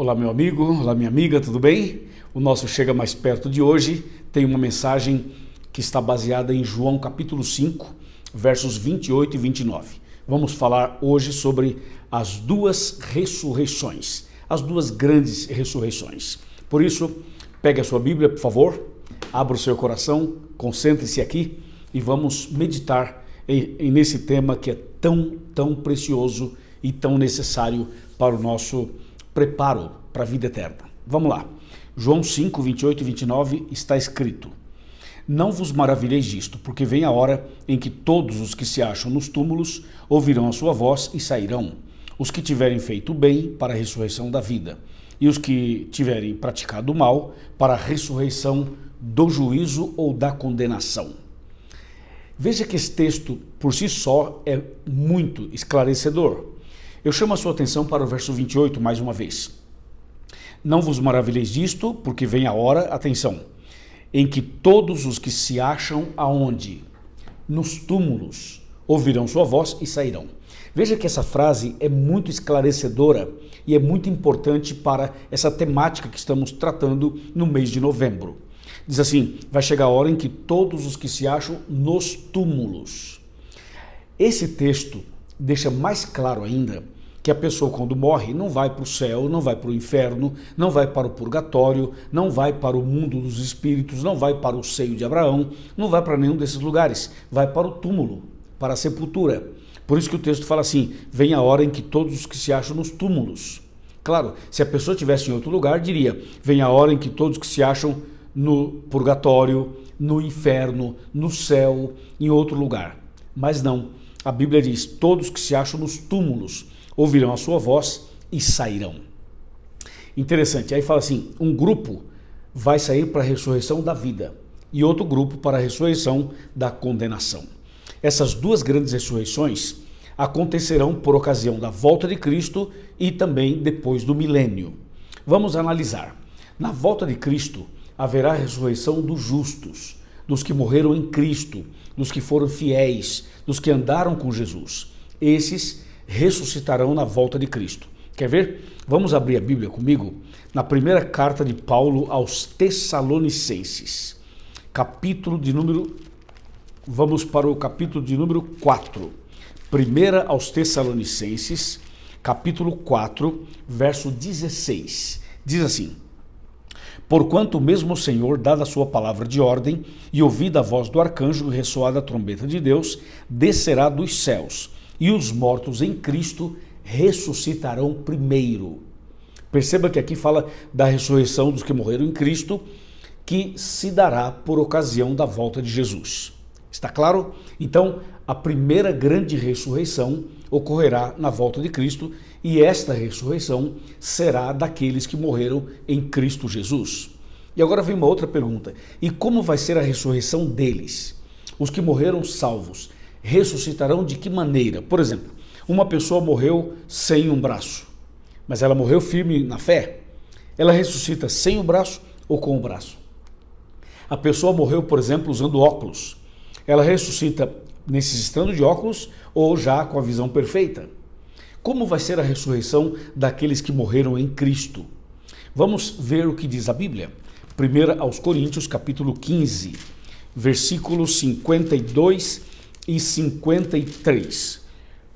Olá, meu amigo, olá, minha amiga, tudo bem? O nosso Chega Mais Perto de hoje tem uma mensagem que está baseada em João capítulo 5, versos 28 e 29. Vamos falar hoje sobre as duas ressurreições, as duas grandes ressurreições. Por isso, pegue a sua Bíblia, por favor, abra o seu coração, concentre-se aqui e vamos meditar nesse tema que é tão precioso e tão necessário para o nosso preparo para a vida eterna. Vamos lá. João 5, 28 e 29 está escrito: Não vos maravilheis disto, porque vem a hora em que todos os que se acham nos túmulos ouvirão a sua voz e sairão, os que tiverem feito o bem para a ressurreição da vida, e os que tiverem praticado o mal para a ressurreição do juízo ou da condenação. Veja que esse texto, por si só, é muito esclarecedor. Eu chamo a sua atenção para o verso 28 mais uma vez. Não vos maravilheis disto, porque vem a hora, atenção, em que todos os que se acham aonde? Nos túmulos, ouvirão sua voz e sairão. Veja que essa frase é muito esclarecedora e é muito importante para essa temática que estamos tratando no mês de novembro. Diz assim: vai chegar a hora em que todos os que se acham nos túmulos. Esse texto deixa mais claro ainda que a pessoa, quando morre, não vai para o céu, não vai para o inferno, não vai para o purgatório, não vai para o mundo dos espíritos, não vai para o seio de Abraão, não vai para nenhum desses lugares, vai para o túmulo, para a sepultura. Por isso que o texto fala assim: vem a hora em que todos os que se acham nos túmulos. Claro, se a pessoa estivesse em outro lugar, diria: vem a hora em que todos que se acham no purgatório, no inferno, no céu, em outro lugar. Mas não, a Bíblia diz: todos que se acham nos túmulos ouvirão a sua voz e sairão. Interessante, aí fala assim: um grupo vai sair para a ressurreição da vida e outro grupo para a ressurreição da condenação. Essas duas grandes ressurreições acontecerão por ocasião da volta de Cristo e também depois do milênio. Vamos analisar. Na volta de Cristo haverá a ressurreição dos justos, dos que morreram em Cristo, dos que foram fiéis, dos que andaram com Jesus. Esses ressuscitarão na volta de Cristo. Quer ver? Vamos abrir a Bíblia comigo na primeira carta de Paulo aos Tessalonicenses, vamos para o capítulo de número 4. Primeira aos Tessalonicenses, capítulo 4, verso 16. Diz assim: Porquanto mesmo o Senhor, dada a sua palavra de ordem, e ouvida a voz do arcanjo e ressoada a trombeta de Deus, descerá dos céus, e os mortos em Cristo ressuscitarão primeiro. Perceba que aqui fala da ressurreição dos que morreram em Cristo, que se dará por ocasião da volta de Jesus. Está claro? Então, a primeira grande ressurreição ocorrerá na volta de Cristo, e esta ressurreição será daqueles que morreram em Cristo Jesus. E agora vem uma outra pergunta: e como vai ser a ressurreição deles? Os que morreram salvos ressuscitarão de que maneira? Por exemplo, uma pessoa morreu sem um braço, mas ela morreu firme na fé. Ela ressuscita sem o braço ou com o braço? A pessoa morreu, por exemplo, usando óculos. Ela ressuscita necessitando de óculos ou já com a visão perfeita? Como vai ser a ressurreição daqueles que morreram em Cristo? Vamos ver o que diz a Bíblia. 1 aos Coríntios, capítulo 15, versículos 52 e 53.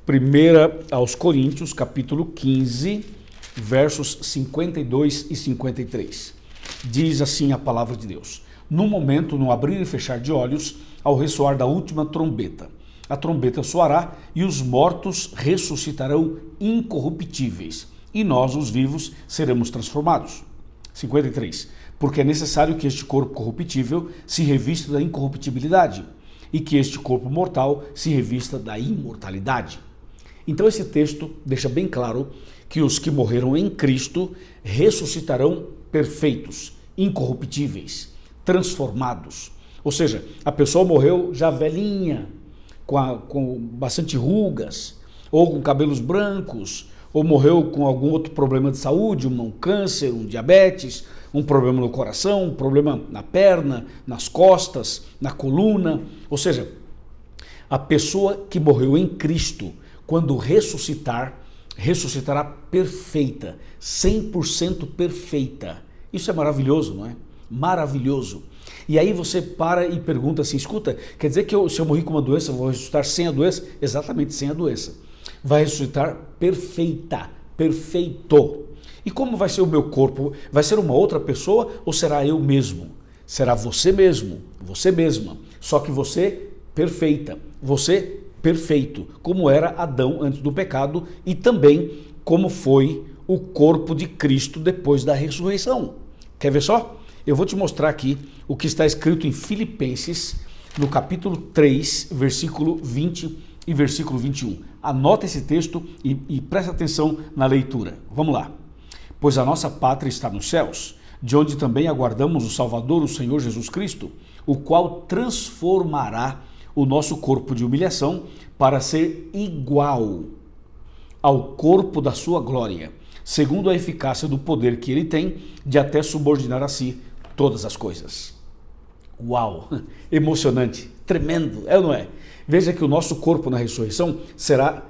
1 aos Coríntios, capítulo 15, versos 52 e 53. Diz assim a palavra de Deus: No momento, no abrir e fechar de olhos, ao ressoar da última trombeta, a trombeta soará e os mortos ressuscitarão incorruptíveis, e nós, os vivos, seremos transformados. 53. Porque é necessário que este corpo corruptível se revista da incorruptibilidade, e que este corpo mortal se revista da imortalidade. Então esse texto deixa bem claro que os que morreram em Cristo ressuscitarão perfeitos, incorruptíveis, transformados. Ou seja, a pessoa morreu já velhinha, com bastante rugas, ou com cabelos brancos, ou morreu com algum outro problema de saúde, um câncer, um diabetes, um problema no coração, um problema na perna, nas costas, na coluna. Ou seja, a pessoa que morreu em Cristo, quando ressuscitar, ressuscitará perfeita, 100% perfeita. Isso é maravilhoso, não é? Maravilhoso. E aí você para e pergunta assim, escuta, quer dizer que se eu morri com uma doença, eu vou ressuscitar sem a doença? Exatamente, sem a doença. Vai ressuscitar perfeita, perfeito. E como vai ser o meu corpo? Vai ser uma outra pessoa ou será eu mesmo? Será você mesmo, você mesma, só que você perfeita, você perfeito, como era Adão antes do pecado e também como foi o corpo de Cristo depois da ressurreição. Quer ver só? Eu vou te mostrar aqui o que está escrito em Filipenses, no capítulo 3, versículo 20 e versículo 21. Anota esse texto e presta atenção na leitura. Vamos lá. Pois a nossa pátria está nos céus, de onde também aguardamos o Salvador, o Senhor Jesus Cristo, o qual transformará o nosso corpo de humilhação para ser igual ao corpo da sua glória, segundo a eficácia do poder que ele tem de até subordinar a si todas as coisas. Uau! Emocionante, tremendo, é ou não é? Veja que o nosso corpo na ressurreição será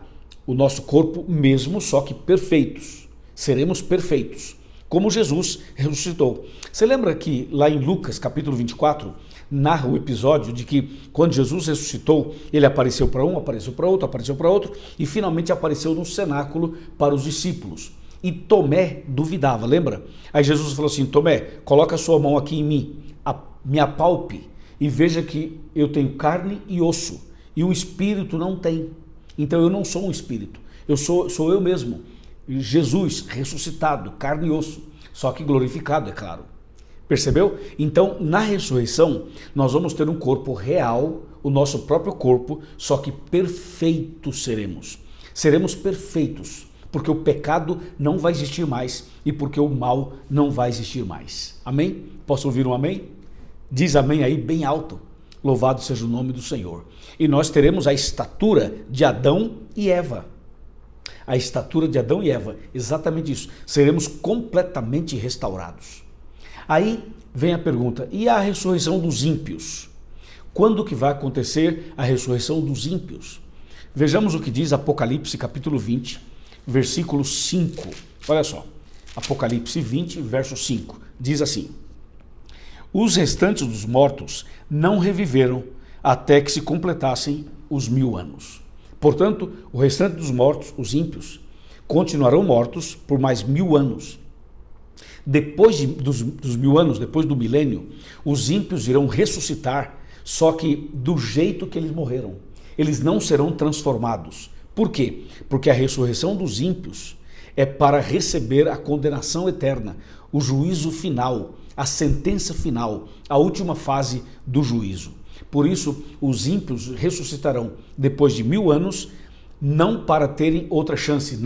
o nosso corpo mesmo, só que perfeitos. Seremos perfeitos, como Jesus ressuscitou. Você lembra que lá em Lucas, capítulo 24, narra o episódio de que quando Jesus ressuscitou, ele apareceu para um, apareceu para outro e finalmente apareceu no cenáculo para os discípulos. E Tomé duvidava, lembra? Aí Jesus falou assim, Tomé, coloca a sua mão aqui em mim, me apalpe e veja que eu tenho carne e osso e o espírito não tem. Então eu não sou um espírito, sou eu mesmo. Jesus ressuscitado, carne e osso, só que glorificado, é claro. Percebeu? Então, na ressurreição, nós vamos ter um corpo real, o nosso próprio corpo, só que perfeitos seremos. Seremos perfeitos, porque o pecado não vai existir mais e porque o mal não vai existir mais. Amém? Posso ouvir um amém? Diz amém aí bem alto. Louvado seja o nome do Senhor. E nós teremos a estatura de Adão e Eva. A estatura de Adão e Eva, exatamente isso. Seremos completamente restaurados. Aí vem a pergunta, e a ressurreição dos ímpios? Quando que vai acontecer a ressurreição dos ímpios? Vejamos o que diz Apocalipse capítulo 20, versículo 5. Olha só, Apocalipse 20, verso 5, diz assim: os restantes dos mortos não reviveram até que se completassem os 1000 anos. Portanto, o restante dos mortos, os ímpios, continuarão mortos por mais 1000 anos. Depois dos 1000 anos, depois do milênio, os ímpios irão ressuscitar, só que do jeito que eles morreram. Eles não serão transformados. Por quê? Porque a ressurreição dos ímpios é para receber a condenação eterna, o juízo final, a sentença final, a última fase do juízo. Por isso, os ímpios ressuscitarão depois de 1000 anos, não para terem outra chance,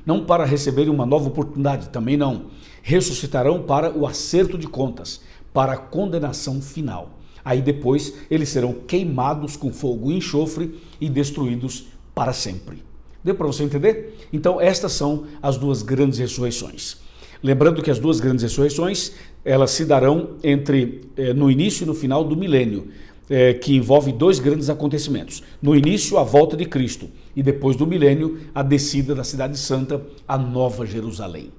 não para receberem uma nova oportunidade, também não. Ressuscitarão para o acerto de contas, para a condenação final. Aí depois eles serão queimados com fogo e enxofre e destruídos para sempre. Deu para você entender? Então estas são as duas grandes ressurreições. Lembrando que as duas grandes ressurreições, elas se darão no início e no final do milênio, que envolve dois grandes acontecimentos. No início, a volta de Cristo e depois do milênio, a descida da Cidade Santa, a Nova Jerusalém.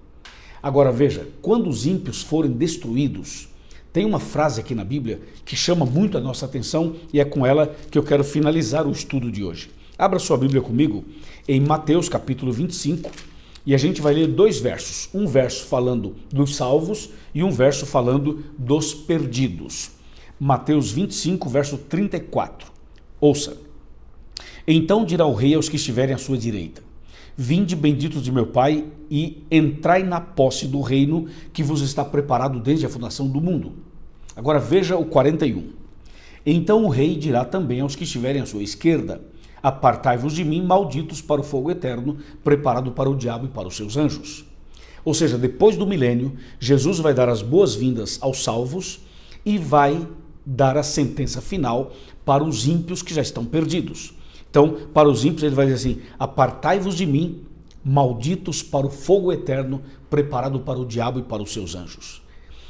Agora veja, quando os ímpios forem destruídos, tem uma frase aqui na Bíblia que chama muito a nossa atenção e é com ela que eu quero finalizar o estudo de hoje. Abra sua Bíblia comigo em Mateus capítulo 25 e a gente vai ler dois versos. Um verso falando dos salvos e um verso falando dos perdidos. Mateus 25, verso 34. Ouça. Então dirá o rei aos que estiverem à sua direita: vinde benditos de meu Pai e entrai na posse do reino que vos está preparado desde a fundação do mundo. Agora veja o 41. Então o rei dirá também aos que estiverem à sua esquerda: apartai-vos de mim, malditos, para o fogo eterno, preparado para o diabo e para os seus anjos. Ou seja, depois do milênio, Jesus vai dar as boas-vindas aos salvos e vai dar a sentença final para os ímpios que já estão perdidos. Então, para os ímpios ele vai dizer assim: apartai-vos de mim, malditos, para o fogo eterno, preparado para o diabo e para os seus anjos.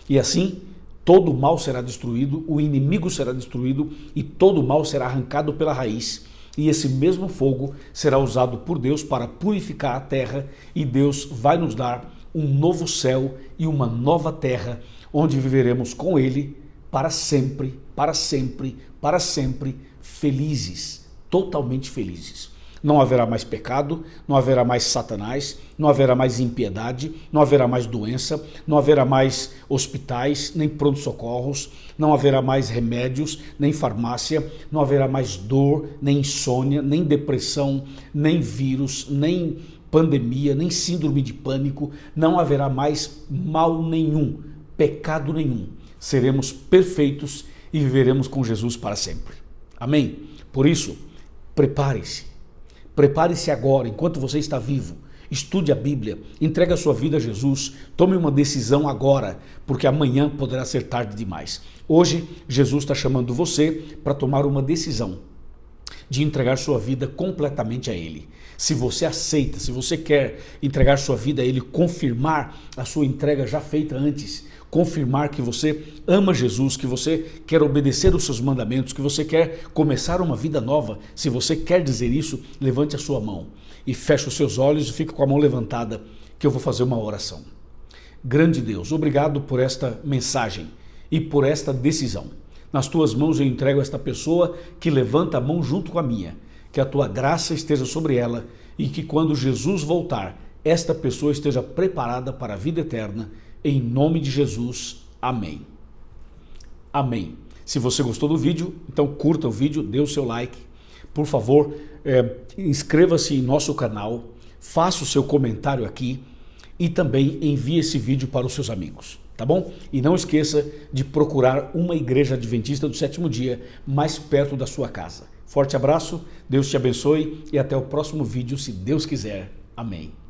E assim, todo o mal será destruído, o inimigo será destruído e todo o mal será arrancado pela raiz. e esse mesmo fogo será usado por Deus para purificar a terra, e Deus vai nos dar um novo céu e uma nova terra, onde viveremos com Ele para sempre, para sempre, para sempre, felizes, totalmente felizes. Não haverá mais pecado, não haverá mais Satanás, não haverá mais impiedade, não haverá mais doença, não haverá mais hospitais, nem pronto-socorros, não haverá mais remédios, nem farmácia, não haverá mais dor, nem insônia, nem depressão, nem vírus, nem pandemia, nem síndrome de pânico, não haverá mais mal nenhum, pecado nenhum. Seremos perfeitos e viveremos com Jesus para sempre. Amém? Por isso, prepare-se. Prepare-se agora, enquanto você está vivo. Estude a Bíblia, entregue a sua vida a Jesus, tome uma decisão agora, porque amanhã poderá ser tarde demais. Hoje, Jesus está chamando você para tomar uma decisão de entregar sua vida completamente a Ele. Se você aceita, se você quer entregar sua vida a Ele, confirmar a sua entrega já feita antes, confirmar que você ama Jesus, que você quer obedecer os seus mandamentos, que você quer começar uma vida nova, se você quer dizer isso, levante a sua mão e feche os seus olhos e fique com a mão levantada, que eu vou fazer uma oração. Grande Deus, obrigado por esta mensagem e por esta decisão. Nas tuas mãos eu entrego esta pessoa que levanta a mão junto com a minha, que a tua graça esteja sobre ela e que quando Jesus voltar, esta pessoa esteja preparada para a vida eterna. Em nome de Jesus, amém. Amém. Se você gostou do vídeo, então curta o vídeo, dê o seu like. Por favor, inscreva-se em nosso canal, faça o seu comentário aqui e também envie esse vídeo para os seus amigos, tá bom? E não esqueça de procurar uma igreja adventista do sétimo dia mais perto da sua casa. Forte abraço, Deus te abençoe e até o próximo vídeo, se Deus quiser. Amém.